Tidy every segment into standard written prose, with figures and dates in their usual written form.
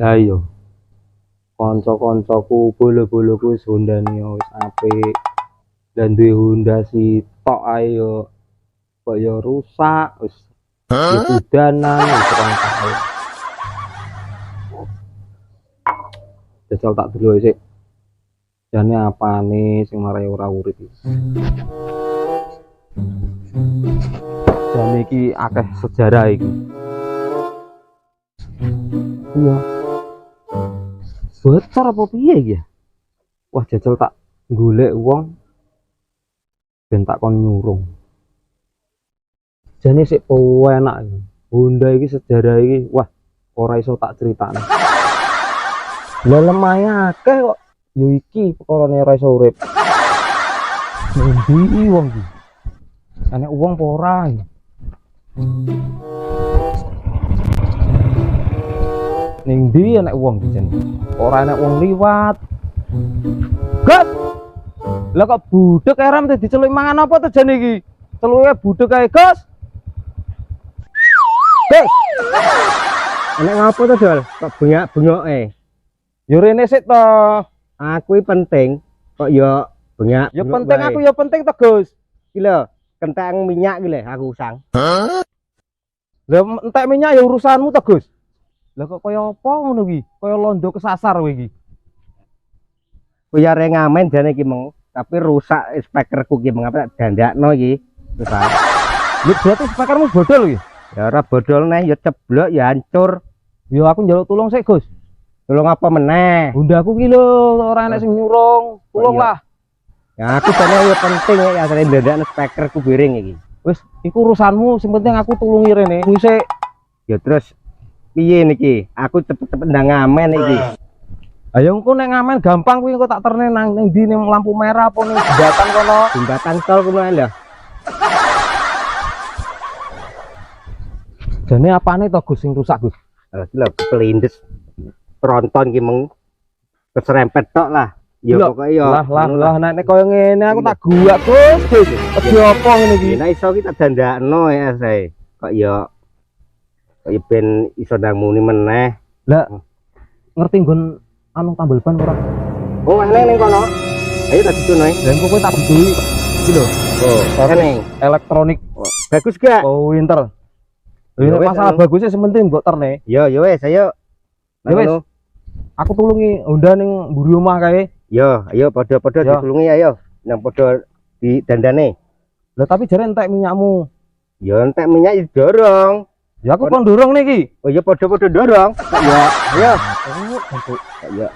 Lah iya. Kanca-kancaku bolo-boloku wis Hondane wis apik. Dan duwe Honda sitok ae yo kok yo rusak wis udanan wis rong tahun. Jajal tak delok sik. Jane apane sing marai ora urip iki. Jane iki akeh sejarah iki. Iya. Bocor apa piye iki ya? Wah, jajal tak golek wong ben tak kon nyurung. Jane sik enak iki. Honda iki sejarah iki, wah, ora iso tak critakne. Lah lemah akeh kok. Yo iki perkarane ora iso urip. Endi wong iki? Ana wong apa ora iki? Ning ndi enek wong jen. Ora enek wong liwat. Gas. Lah kok budek eram teh diceluk mangan apa to jane iki? Celuke budek kae, Gas. Gas. Enek ngapa to, Dol? Kok bengak-bengoke? Yo rene sik to. Aku penting kok yo bengak. Ya penting aku ya penting to, Gus. Iki lho, kentang minyak iki lho aku usang. Lah entek minyak ya urusanmu to, Gus. Lah kok kaya apa ngono iki? Kaya londo kesasar kowe iki. Kuyare ngamen jane iki meng, tapi rusak speakerku iki meng apa dandakno iki. Rusak. Ya berarti speakermu bodol iki. Ya ora bodol neh, ya ceblok, ya hancur. Ya aku njaluk tulung sik, Gus. Tulung apa meneh? Hondaku ki lho ora enek sing nyurung. Tulung lah. Ya aku jane ya penting ya sare ndandakno speakerku biring iki. Wis, iku urusanmu, sing penting aku tulungi rene. Kuwi sik. Ya terus piye niki? Aku cepet-cepet ndang ngamen iki. Ayo engko nek ngamen gampang kuwi engko tak terne nang ndi ning lampu merah apa ning jembatan kono. Jembatan tol kono lho. Jane apane to Gus sing rusak, Gus? Iki lho kelindes. Tronton ki meng keserempet tok lah. Ya pokoke ya. Lah nek koyo ngene aku tak guak, Gus. Aja apa ngene iki. Nek iso ki tak dandakno ya sae. Kok ya ben iso ndang muni meneh. Lah ngerti nggon anu tambal ban ora? Oh, ana ning kono. Ayo tak dituno ae. Lah kowe tak beli iki lho. Oh, kene elektronik. Bagus gak? Oh, winter. Ini masalah bagusnya sementing mbok terne. Yo wes ayo. Ya wes. Aku tulungi Honda ning mburi omah kae. Yo, ayo padha-padha ditulungi ayo. Nang padha didandane. Lah tapi jare entek minyakmu. Ya entek minyak didorong. Ya aku kon dorong niki. Oh ya padha-padha dorong. Ya, ayo. Ya.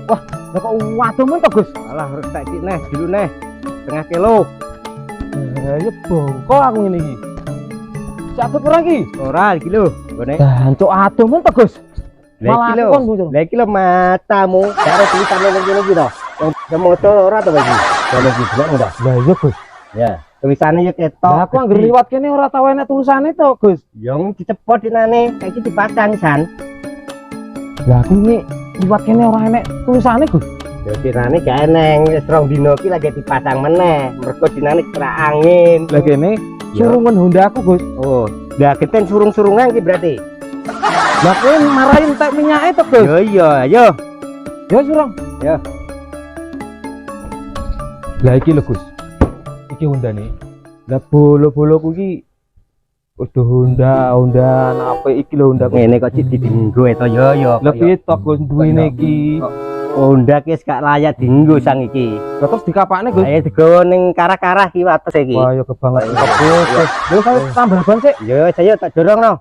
Wah, lah kok waduh men to, Gus? Alah harus tak sik neh dulu neh. Setengah kilo. Ya bongkol aku ngene iki. Siapa ora iki? Ora iki lho, ngene. Jancuk adoh men to, Gus. Malah aku kon bocor. Lah iki lho matamu, karo tulisannya ning kene iki to. Yang motor ora to iki. Kalau iki delok ndak? Lah iya, Gus. Ya, tulisannya ya ketok. Lah aku anggere liwat kene ora tau enek tulisane to, Gus. Yang dicepot dinane, saiki dipasang san. Lah aku ini liwat kene ora enek tulisane, Gus. Ya dinane gak eneng, wis rong dino iki lagi dipasang meneh. Mergo dinane kerak angin. Lah kene surungan Honda aku, Gus. Oh, lah genten surung-surungan iki berarti. Lah kowe marahin entek minyake to, Gus. Yo iya, ayo. Ya surung. Ya. Lah iki lho, Gus. Iki Hondane. Lah bolo-boloku iki udah Honda apa iki lho Honda. Ngene kok cik didinggo to yo. Lah piye to Gus duwene iki? Honda ki gak layak dinggo sang iki. Lah terus dikapakne, Gus? Ayo digawa ning karah-karah ki wates iki. Wah, yo kebanget Gus. Lho saya tambah ban sik. Yo saya tak dorong no.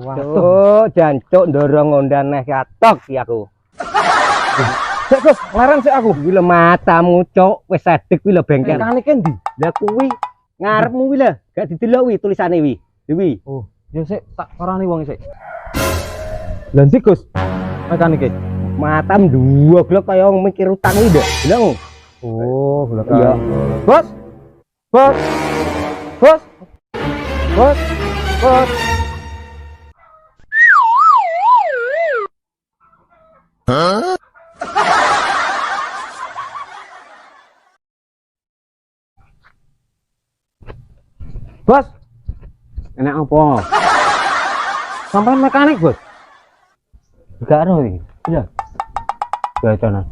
Waduh, jancuk dorong Honda neh katok ki aku. Sik Gus, leren sik aku. Kuwi lho matamu, Cuk. Wis sedek kuwi lho bengkel. Mekanike ndi? Lah kuwi ngarepmu kuwi lho, gak didelok kuwi tulisane kuwi. Kuwi. Oh, ya sik tak parani wong sik. Lah ndi Gus? Mekanike. Matam duwoglok kaya mikir utang iki, Nduk. Delok. Oh, blok. Iya. Bos. Bos. Bos. Bos. Bos. Bos, Enak apa? sampai mekanik, Bos. Gak ada iki. Iya. Gaconan.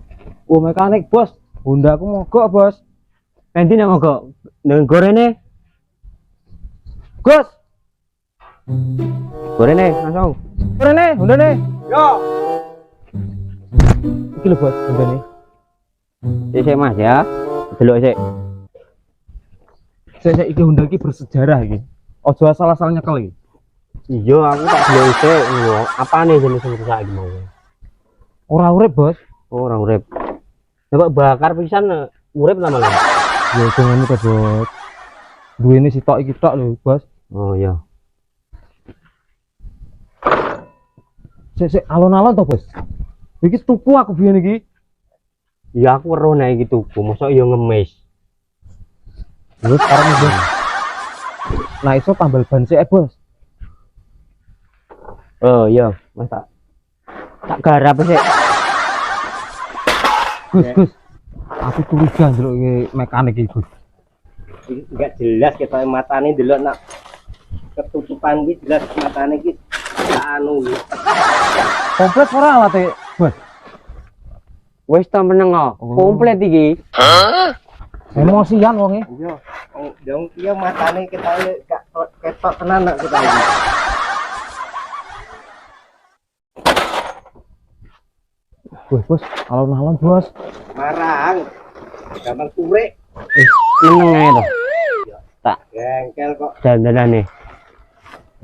Oh, mekanik, Bos. Honda aku mogok, Bos. Nanti nang kok nang gorene. Gus, Gorene langsung. Honda nih. Yo. Iki lho, Bos, Honda nih. Sik Mas ya. Delok sik. Saya iki Honda iki bersejarah iki. Ojo asal-asal nyekel iki. Iya, aku tak delok sik. Apane jenis sing rusak iki mau? Ora urip, Bos. Ora urip. Coba bakar pisan urip lama-lama. Ya jangan itu, Bos. Duwene sitok iki tok lho, Bos. Oh iya. Sik alon-alon to, Bos. Iki tuku aku biyen iki. Ya aku weruh nek iki tuku, mosok yo ngemis. Terus sekarang iki. Nah, iso tambal ban sik, Bos. Oh iya, Mas tak garap sik. Gus. Aku curiga ndelok iki mekanik iki, Gus. Enggak jelas kita matane delok nak ketutupan iki jelas matane iki anu iki. Komplit ora awake, Bos. Wis ta meneng kok. Komplit iki. Emosian wonge. Iya. Dong iya matane kita gak ketok tenan nak kita iki. Bos, alon-alon, Bos. Marang. Gampang kurek. Meneng ae to. Tak gengkel kok dandanane.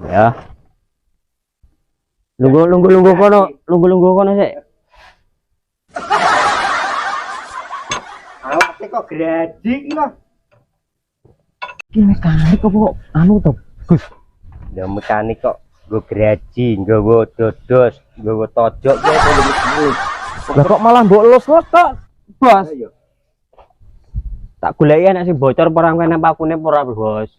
Ya. Lungguh kono sik. Awake kok gradi iki lho. Iki mekanik apa anu to, Gus? Ya mekanik kok nggo graji, nggawa dodos, nggawa tojok ya mekanik. Lah kok malah mbok los-los tok, Bos? Ayo. Tak goleki anak sing bocor perang kene pakune ora, Bos.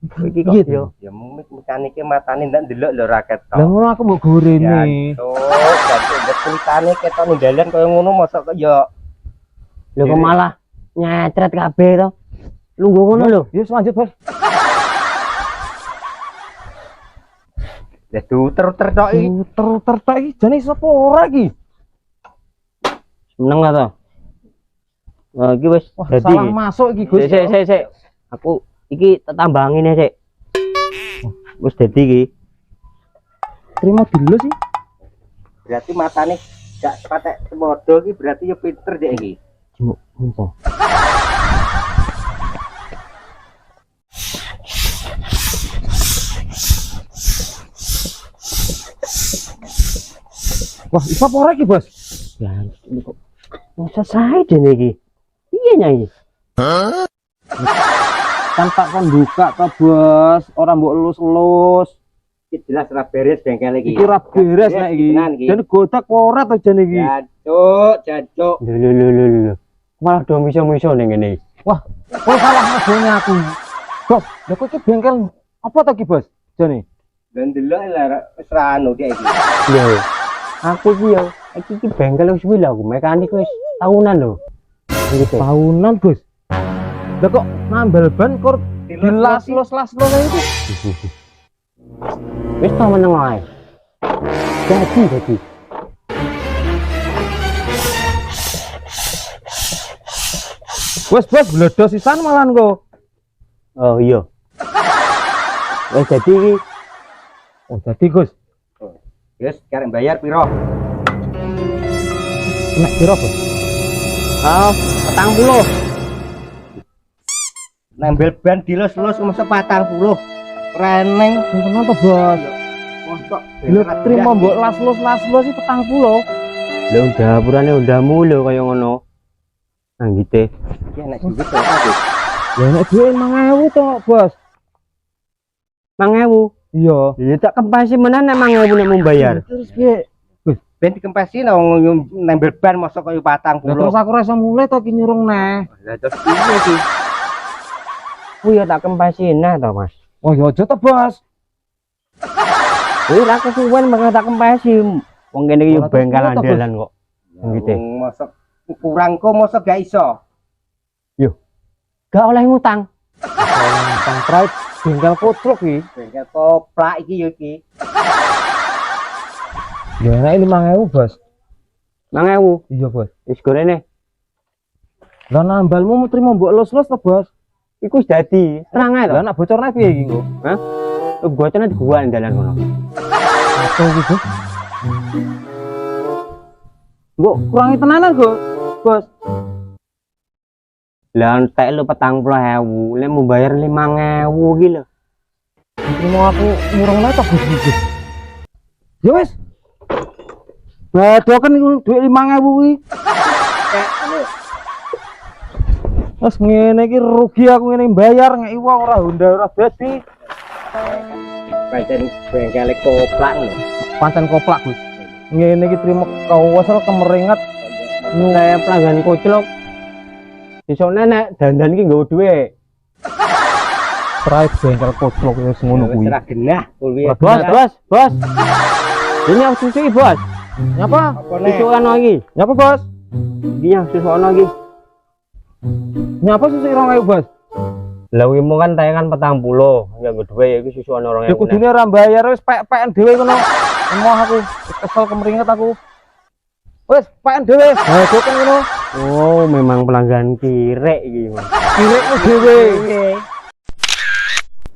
Iki kok Gitu. yo. Ya mekanike matane ndak ndelok lho raket Lah tok. ngono aku mbok gorene. Jadi kulitane ketok ning dalan kaya ngono mosok kok yo. Lho kok malah nyetret kabeh to. Lungguh ngono lho. Ya lanjut, Bos. Ya tuter-tuter tok iki. Ter tok iki jane sapa ora iki? Seneng lah to. Nah, iki wis Wah, dadi. salah masuk iki, Gus. Sik. Aku iki tak tambangin ya, Sik. Wis dadi iki. Terima dulu sih. Berarti matane gak patek semodo iki berarti ya pinter dek iki. Cuma mumpung. Wah, iso apa ora iki, Bos? Ya, ini kok selesai dene iki. Piye nya iki? Kan tak kon buka to, Bos. Ora mbok elus-elus. Iki jelas ora beres bengkel iki. Iki ora beres nek iki. Jane godak ora to jane iki. Jancuk. Lho. Malah do miso-miso ning ngene. Wah, kowe salah mobilnya aku. Bos, lha kok iki bengkel apa to iki, Bos? Jane. Dan delok lah wis ra anu dek iki. Lho. Aku iki yo, iki bengkel wis suwi lho aku mekanik wis tahunan lho. Iki Tahunan, Bos. Lah kok nambal ban kok dilas-los itu. wis ta meneng ae. Dadi. Wes, Bos, bledos sisan malan kok. Oh iya. Wis dadi iki. Oh, dadi, Gus. Wis karek bayar piro? Nek piro, Bos? Oh, 40. Nambel ban dilus-lus masa 40. Reneng Tenan to, Bos? mosok. Lho trimo mbok las-los iki 40. Lho dapurane undamu lho kaya ngono. Anggite. Iki nek duit kok. Ya nek duwe 5000 to, Bos. 5000. Iya. Ya tak kempasi menan nek 5000 nek mau bayar. Terus piye? Ben dikempasi nambel ban mosok kaya 40. Lah terus aku ora iso mulai to ki nyurung neh. Lah terus piye iki? Ku ya tak kempasi nah to, Mas. Oh ya aja to, Bos. Kuwi ra kesuwen banget tak kempasi. Wong kene iki bengkel andalan kok. Ngite. Mosok kurang kok mosok gak iso. Yo. Gak oleh ngutang. Pride bengkel kotrok iki. Bengkel koplak iki yo iki. Ya enak 5.000, Bos. 5.000. Iya, Bos. Wis gorene. Lah nambalmu trimo mbok los-los to, Bos? Iku wis dadi. Terang ae to. Lah nak bocorne piye iki, Nggo? Hah? Bocorne di gua dalan kono. Apa iki, Bos? Mbok kurangi tenanan, Go. Bos. Lah entek lu 40.000, lek mau bayar 5.000 iki lho. Trimo aku murang to, Bos iki. Ya wis. Badoken iku dhuwit 5.000 kuwi. Wes ngene iki rugi aku ngene bayar ngeki wong ora Honda ora dadi. Pancen bengkel koplak lho. Pancen koplak, Gus. Ngene iki trimo kawasel kemeringat Kayak pelanggan koclok. Iso nek dandan iki nggawa dhuwit. Pride bengkel kotrok wis ngono kuwi. Ora genah kuwi. Bos. Ini yang susu iki, Bos. Nyapa? Susu ana iki. Nyapa, Bos? Iki yang susu ana iki. Nyapa susu 2.000, Bos? Lah kuwi mau kan tayangan 40, ya nggo dhuwit iki susu ana 2.000. Ya kudune ora bayar wis pek-peken dhewe ngono. Emoh aku, kesel kemeringat aku. Wis peken dhewe. Ha doken ngono. Oh, memang pelanggan kirek iki, Mas. Kirikmu dhewe.